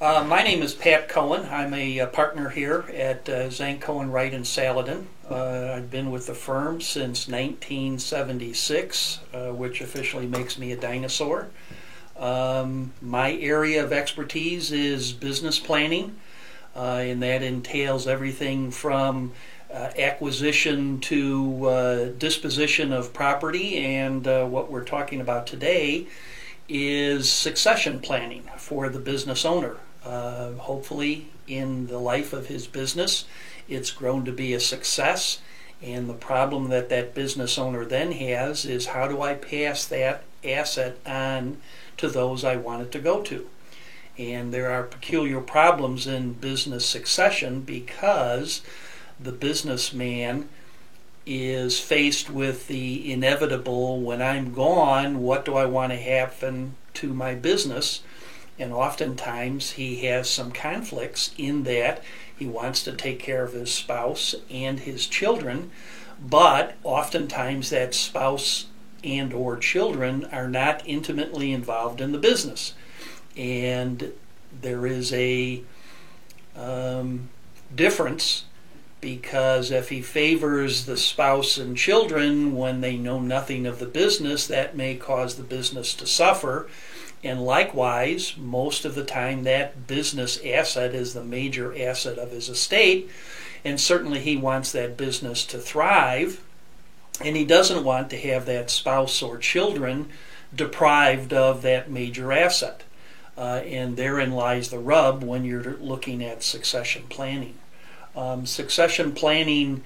My name is Pat Cohen. I'm a partner here at Zank Cohen Wright and Saladin. I've been with the firm since 1976, which officially makes me a dinosaur. My area of expertise is business planning, and that entails everything from acquisition to disposition of property, and what we're talking about today is succession planning for the business owner. Hopefully in the life of his business it's grown to be a success, and the problem that that business owner then has is, how do I pass that asset on to those I want it to go to? And there are peculiar problems in business succession because the businessman is faced with the inevitable: when I'm gone, what do I want to happen to my business? And oftentimes he has some conflicts in that he wants to take care of his spouse and his children, but oftentimes that spouse and or children are not intimately involved in the business. And there is a difference, because if he favors the spouse and children when they know nothing of the business, that may cause the business to suffer. And likewise, most of the time that business asset is the major asset of his estate, and certainly he wants that business to thrive, and he doesn't want to have that spouse or children deprived of that major asset. And therein lies the rub when you're looking at succession planning. Succession planning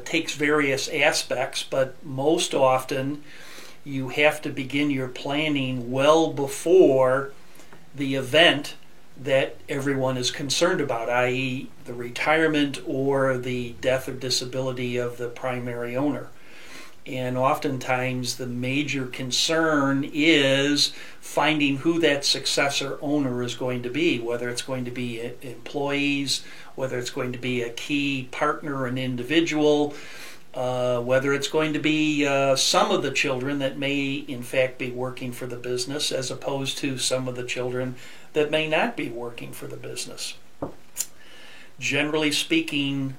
takes various aspects, but most often you have to begin your planning well before the event that everyone is concerned about, i.e. the retirement or the death or disability of the primary owner. And oftentimes the major concern is finding who that successor owner is going to be, whether it's going to be employees, whether it's going to be a key partner, an individual, whether it's going to be some of the children that may in fact be working for the business, as opposed to some of the children that may not be working for the business. Generally speaking,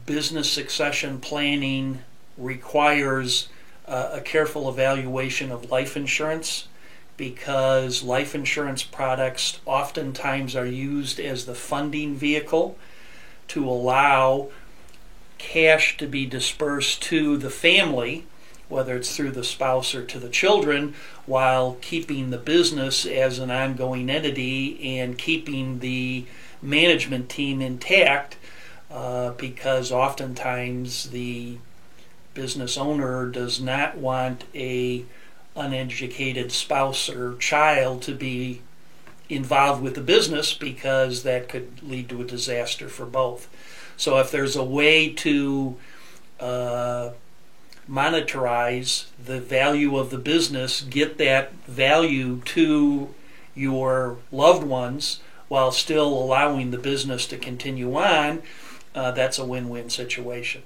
business succession planning requires a careful evaluation of life insurance, because life insurance products oftentimes are used as the funding vehicle to allow cash to be dispersed to the family, whether it's through the spouse or to the children, while keeping the business as an ongoing entity and keeping the management team intact, because oftentimes the business owner does not want a uneducated spouse or child to be involved with the business, because that could lead to a disaster for both. So if there's a way to monetize the value of the business, get that value to your loved ones while still allowing the business to continue on, that's a win-win situation.